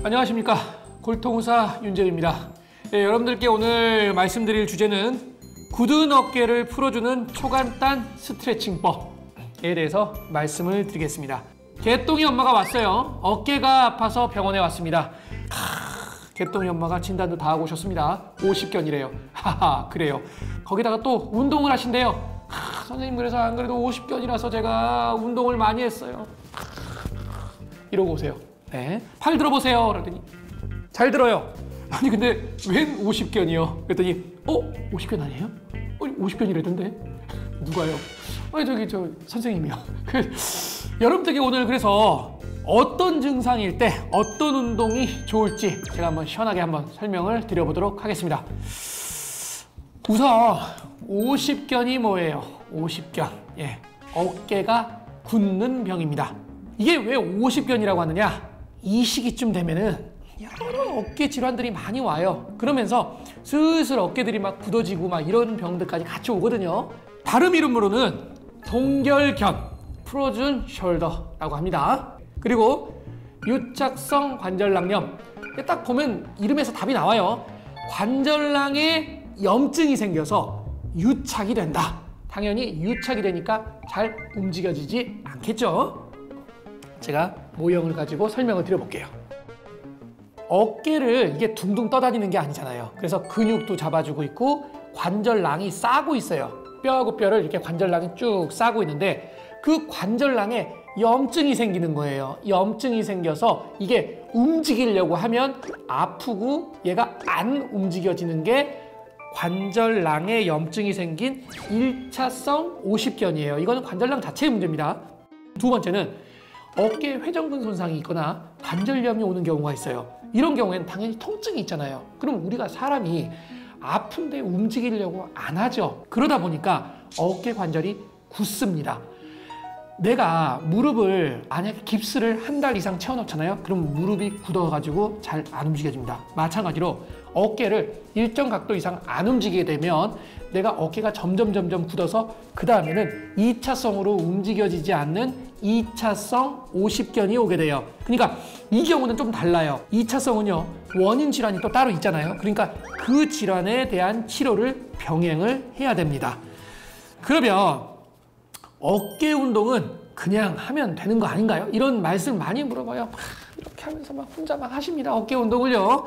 안녕하십니까, 골통의사 윤재입니다. 네, 여러분들께 오늘 말씀드릴 주제는 굳은 어깨를 풀어주는 초간단 스트레칭법에 대해서 말씀을 드리겠습니다. 개똥이 엄마가 왔어요. 어깨가 아파서 병원에 왔습니다. 개똥이 엄마가 진단도 다 하고 오셨습니다. 50견이래요. 하하, 그래요. 거기다가 또 운동을 하신대요. 선생님, 그래서 안 그래도 50견이라서 제가 운동을 많이 했어요. 이러고 오세요. 네, 팔 들어보세요. 그랬더니 잘 들어요. 아니 근데 웬 50견이요? 그랬더니 50견 아니에요? 50견이라던데? 누가요? 아니 저 선생님이요. 여러분들께 오늘 그래서 어떤 증상일 때 어떤 운동이 좋을지 제가 한번 시원하게 한번 설명을 드려보도록 하겠습니다. 우선 50견이 뭐예요? 50견. 예, 어깨가 굳는 병입니다. 이게 왜 50견이라고 하느냐? 이 시기쯤 되면은 여러 어깨 질환들이 많이 와요. 그러면서 슬슬 어깨들이 막 굳어지고 막 이런 병들까지 같이 오거든요. 다른 이름으로는 동결견, 프로즌 숄더라고 합니다. 그리고 유착성 관절낭염. 딱 보면 이름에서 답이 나와요. 관절낭에 염증이 생겨서 유착이 된다. 당연히 유착이 되니까 잘 움직여지지 않겠죠. 제가 모형을 가지고 설명을 드려볼게요. 어깨를 이게 둥둥 떠다니는 게 아니잖아요. 그래서 근육도 잡아주고 있고 관절낭이 싸고 있어요. 뼈하고 뼈를 이렇게 관절낭이 쭉 싸고 있는데 그 관절낭에 염증이 생기는 거예요. 염증이 생겨서 이게 움직이려고 하면 아프고 얘가 안 움직여지는 게 관절낭에 염증이 생긴 1차성 50견이에요. 이거는 관절낭 자체의 문제입니다. 두 번째는 어깨에 회전근 손상이 있거나 관절염이 오는 경우가 있어요. 이런 경우에는 당연히 통증이 있잖아요. 그럼 우리가 사람이 아픈데 움직이려고 안 하죠. 그러다 보니까 어깨 관절이 굳습니다. 내가 무릎을 만약에 깁스를 한 달 이상 채워놓잖아요. 그럼 무릎이 굳어가지고 잘 안 움직여집니다. 마찬가지로 어깨를 일정 각도 이상 안 움직이게 되면 내가 어깨가 점점 굳어서 그 다음에는 2차성으로 움직여지지 않는 2차성 50견이 오게 돼요. 그러니까 이 경우는 좀 달라요. 2차성은요, 원인 질환이 또 따로 있잖아요. 그러니까 그 질환에 대한 치료를 병행을 해야 됩니다. 그러면 어깨 운동은 그냥 하면 되는 거 아닌가요? 이런 말씀 많이 물어봐요. 이렇게 하면서 막 혼자 막 하십니다. 어깨 운동을요.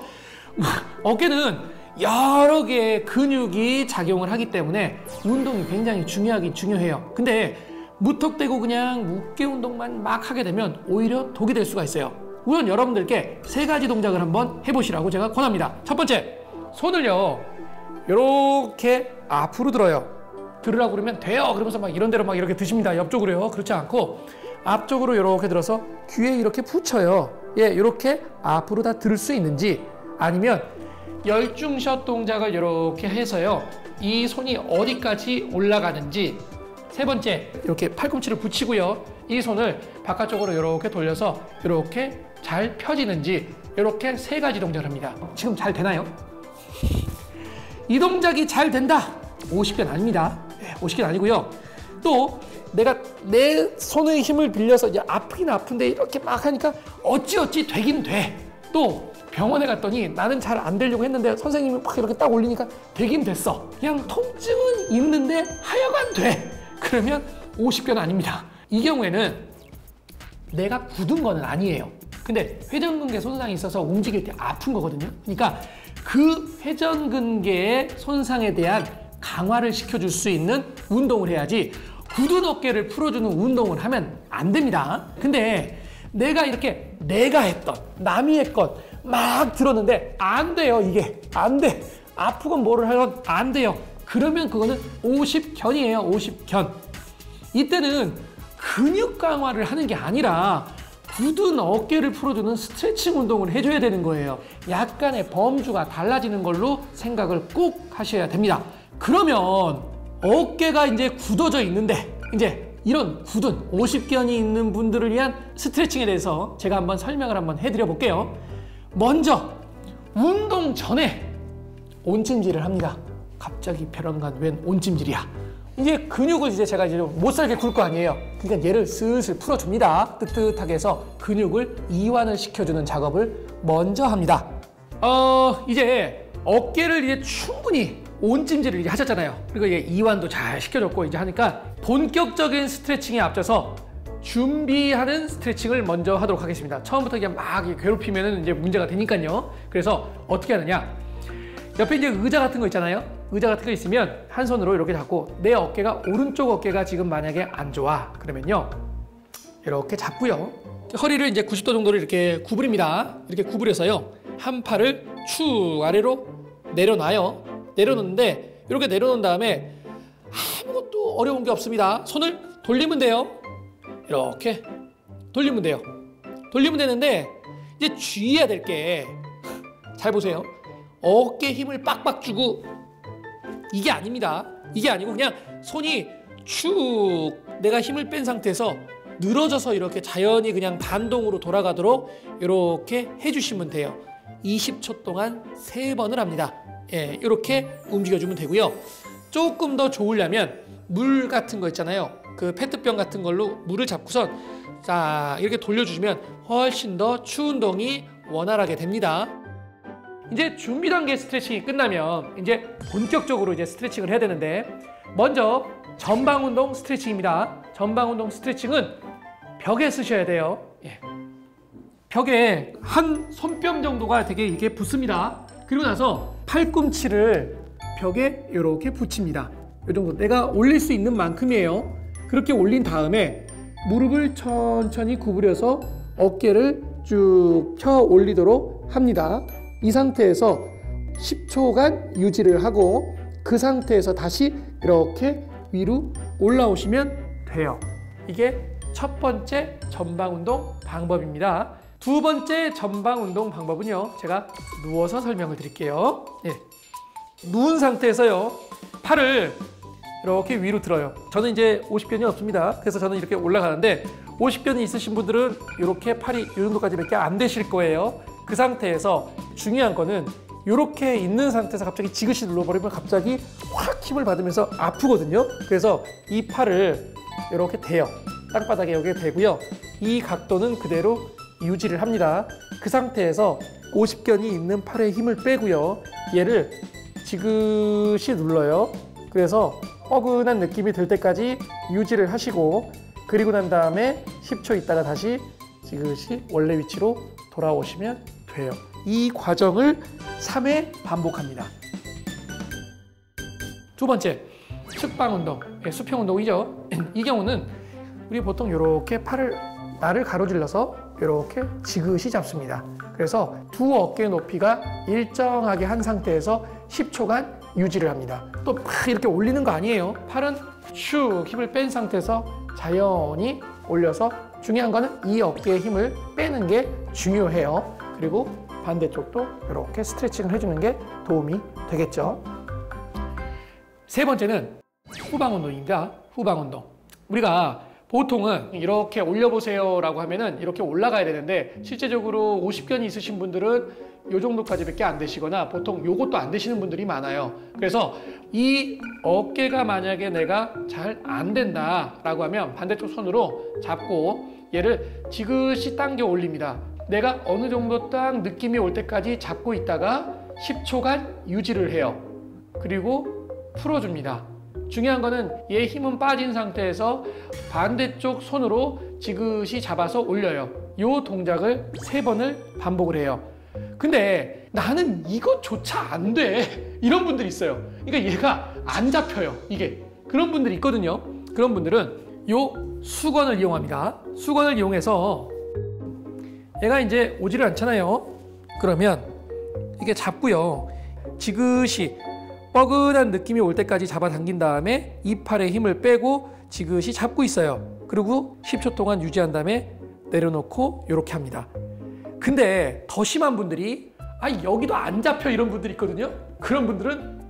어깨는 여러 개의 근육이 작용을 하기 때문에 운동이 굉장히 중요해요. 근데 무턱대고 그냥 어깨 운동만 막 하게 되면 오히려 독이 될 수가 있어요. 우선 여러분들께 세 가지 동작을 한번 해보시라고 제가 권합니다. 첫 번째, 손을요 이렇게 앞으로 들어요. 들으라고 그러면 돼요. 그러면서 막 이런 데로 막 이렇게 드십니다. 옆쪽으로요. 그렇지 않고 앞쪽으로 이렇게 들어서 귀에 이렇게 붙여요. 예, 이렇게 앞으로 다 들 수 있는지, 아니면 열중샷 동작을 이렇게 해서요, 이 손이 어디까지 올라가는지. 세 번째, 이렇게 팔꿈치를 붙이고요, 이 손을 바깥쪽으로 이렇게 돌려서 이렇게 잘 펴지는지, 이렇게 세 가지 동작을 합니다. 지금 잘 되나요? 이 동작이 잘 된다, 50견 아닙니다. 50견 아니고요. 또 내가 내 손의 힘을 빌려서 이제 아프긴 아픈데 이렇게 막 하니까 어찌 되긴 돼. 또 병원에 갔더니 나는 잘 안 되려고 했는데 선생님이 막 이렇게 딱 올리니까 되긴 됐어. 그냥 통증은 있는데 하여간 돼. 그러면 50견 아닙니다. 이 경우에는 내가 굳은 거는 아니에요. 근데 회전근개 손상이 있어서 움직일 때 아픈 거거든요. 그러니까 그 회전근개의 손상에 대한 강화를 시켜줄 수 있는 운동을 해야지 굳은 어깨를 풀어주는 운동을 하면 안 됩니다. 근데 내가 이렇게 내가 했던 남이 했건 막 들었는데 안 돼요. 이게 안 돼. 아프건 뭐를 하건 안 돼요. 그러면 그거는 50견이에요. 50견. 이때는 근육 강화를 하는 게 아니라 굳은 어깨를 풀어주는 스트레칭 운동을 해줘야 되는 거예요. 약간의 범주가 달라지는 걸로 생각을 꼭 하셔야 됩니다. 그러면 어깨가 이제 굳어져 있는데 이제 이런 굳은 50견이 있는 분들을 위한 스트레칭에 대해서 제가 한번 설명을 한번 해드려 볼게요. 먼저 운동 전에 온찜질을 합니다. 갑자기 벼랑간 웬 온찜질이야. 이게 근육을 이제 제가 이제 못 살게 굴 거 아니에요. 그러니까 얘를 슬슬 풀어줍니다. 뜨뜻하게 해서 근육을 이완을 시켜주는 작업을 먼저 합니다. 이제 어깨를 이제 충분히 온찜질을 이제 하셨잖아요. 그리고 이제 이완도 잘 시켜줬고 이제 하니까 본격적인 스트레칭에 앞서서 준비하는 스트레칭을 먼저 하도록 하겠습니다. 처음부터 그냥 막 괴롭히면은 이제 문제가 되니까요. 그래서 어떻게 하느냐? 옆에 이제 의자 같은 거 있잖아요. 의자 같은 거 있으면 한 손으로 이렇게 잡고 내 어깨가 오른쪽 어깨가 지금 만약에 안 좋아 그러면요 이렇게 잡고요. 허리를 이제 90도 정도로 이렇게 구부립니다. 이렇게 구부려서요 한 팔을 축 아래로 내려놔요. 내려놓는데 이렇게 내려놓은 다음에 아무것도 어려운 게 없습니다. 손을 돌리면 돼요. 이렇게 돌리면 돼요. 돌리면 되는데 이제 주의해야 될 게 잘 보세요. 어깨에 힘을 빡빡 주고 이게 아닙니다. 이게 아니고 그냥 손이 축 내가 힘을 뺀 상태에서 늘어져서 이렇게 자연히 그냥 반동으로 돌아가도록 이렇게 해주시면 돼요. 20초 동안 3번을 합니다. 예, 이렇게 움직여주면 되고요. 조금 더 좋으려면 물 같은 거 있잖아요. 그 페트병 같은 걸로 물을 잡고선 자 이렇게 돌려주시면 훨씬 더 추 운동이 원활하게 됩니다. 이제 준비 단계 스트레칭이 끝나면 이제 본격적으로 이제 스트레칭을 해야 되는데 먼저 전방 운동 스트레칭입니다. 전방 운동 스트레칭은 벽에 쓰셔야 돼요. 예. 벽에 한 손뼉 정도가 되게 이게 붙습니다. 그리고 나서 팔꿈치를 벽에 이렇게 붙입니다. 이 정도 내가 올릴 수 있는 만큼이에요. 그렇게 올린 다음에 무릎을 천천히 구부려서 어깨를 쭉 펴 올리도록 합니다. 이 상태에서 10초간 유지를 하고 그 상태에서 다시 이렇게 위로 올라오시면 돼요. 이게 첫 번째 전방 운동 방법입니다. 두 번째 전방 운동 방법은요. 제가 누워서 설명을 드릴게요. 예. 누운 상태에서요. 팔을 이렇게 위로 들어요. 저는 이제 50견이 없습니다. 그래서 저는 이렇게 올라가는데 50견이 있으신 분들은 이렇게 팔이 이 정도까지밖에 안 되실 거예요. 그 상태에서 중요한 거는 이렇게 있는 상태에서 갑자기 지그시 눌러버리면 갑자기 확 힘을 받으면서 아프거든요. 그래서 이 팔을 이렇게 대요. 땅바닥에 여기에 대고요. 이 각도는 그대로 유지를 합니다. 그 상태에서 50견이 있는 팔에 힘을 빼고요. 얘를 지그시 눌러요. 그래서 뻐근한 느낌이 들 때까지 유지를 하시고 그리고 난 다음에 10초 있다가 다시 지그시 원래 위치로 돌아오시면 돼요. 이 과정을 3회 반복합니다. 두 번째, 측방 운동, 수평 운동이죠. 이 경우는 우리 보통 이렇게 팔을 나를 가로질러서 이렇게 지그시 잡습니다. 그래서 두 어깨 높이가 일정하게 한 상태에서 10초간 유지를 합니다. 또 막 이렇게 올리는 거 아니에요. 팔은 슉 힘을 뺀 상태에서 자연히 올려서 중요한 거는 이 어깨에 힘을 빼는 게 중요해요. 그리고 반대쪽도 이렇게 스트레칭을 해주는 게 도움이 되겠죠. 세 번째는 후방 운동입니다. 후방 운동. 우리가 보통은 이렇게 올려보세요 라고 하면은 이렇게 올라가야 되는데 실제적으로 50견이 있으신 분들은 이 정도까지밖에 안 되시거나 보통 요것도 안 되시는 분들이 많아요. 그래서 이 어깨가 만약에 내가 잘 안 된다 라고 하면 반대쪽 손으로 잡고 얘를 지그시 당겨 올립니다. 내가 어느 정도 딱 느낌이 올 때까지 잡고 있다가 10초간 유지를 해요. 그리고 풀어줍니다. 중요한 거는 얘 힘은 빠진 상태에서 반대쪽 손으로 지그시 잡아서 올려요. 이 동작을 3번을 반복을 해요. 근데 나는 이것조차 안 돼. 이런 분들이 있어요. 그러니까 얘가 안 잡혀요. 이게. 그런 분들이 있거든요. 그런 분들은 요 수건을 이용합니다. 수건을 이용해서 얘가 이제 오지를 않잖아요. 그러면 이게 잡고요. 지그시 뻐근한 느낌이 올 때까지 잡아당긴 다음에 이 팔에 힘을 빼고 지그시 잡고 있어요. 그리고 10초 동안 유지한 다음에 내려놓고 이렇게 합니다. 근데 더 심한 분들이 여기도 안 잡혀 이런 분들이 있거든요. 그런 분들은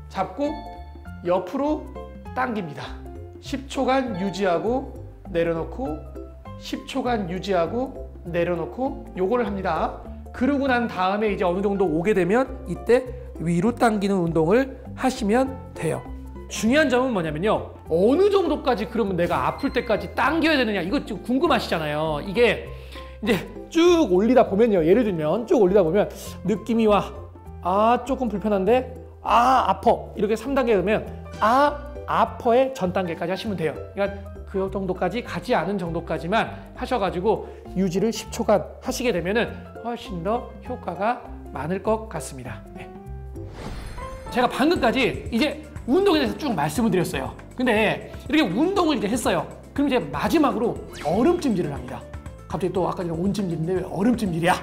잡고 옆으로 당깁니다. 10초간 유지하고 내려놓고 10초간 유지하고 내려놓고 요거를 합니다. 그러고 난 다음에 이제 어느 정도 오게 되면 이때 위로 당기는 운동을 하시면 돼요. 중요한 점은 뭐냐면요. 어느 정도까지 그러면 내가 아플 때까지 당겨야 되느냐 이거 좀 궁금하시잖아요. 이게 이제 쭉 올리다 보면요. 예를 들면 쭉 올리다 보면 느낌이 와. 아, 조금 불편한데? 아, 아파. 이렇게 3단계 되면 아, 아퍼의 전 단계까지 하시면 돼요. 그러니까 그 정도까지 가지 않은 정도까지만 하셔가지고 유지를 10초간 하시게 되면은 훨씬 더 효과가 많을 것 같습니다. 네. 제가 방금까지 이제 운동에 대해서 쭉 말씀을 드렸어요. 근데 이렇게 운동을 이제 했어요. 그럼 이제 마지막으로 얼음찜질을 합니다. 갑자기 또 아까 전에 온찜질인데 왜 얼음찜질이야?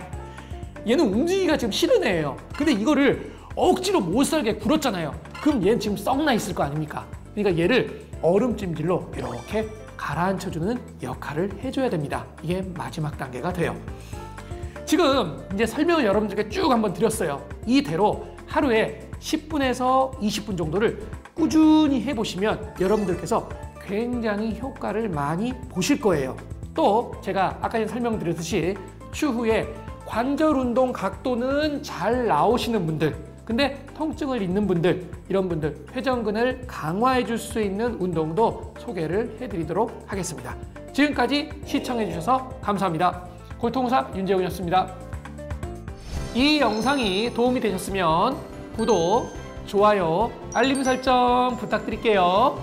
얘는 움직이기가 지금 싫은 애예요. 근데 이거를 억지로 못 살게 굴었잖아요. 그럼 얘는 지금 썩나 있을 거 아닙니까? 그러니까 얘를 얼음찜질로 이렇게 가라앉혀주는 역할을 해줘야 됩니다. 이게 마지막 단계가 돼요. 지금 이제 설명을 여러분들께 쭉 한번 드렸어요. 이대로 하루에 10분에서 20분 정도를 꾸준히 해보시면 여러분들께서 굉장히 효과를 많이 보실 거예요. 또 제가 아까 전에 설명드렸듯이 추후에 관절 운동 각도는 잘 나오시는 분들, 근데 통증을 잊는 분들, 이런 분들 회전근을 강화해 줄 수 있는 운동도 소개를 해드리도록 하겠습니다. 지금까지 시청해 주셔서 감사합니다. 골통의사 윤재훈이었습니다. 이 영상이 도움이 되셨으면 구독, 좋아요, 알림 설정 부탁드릴게요.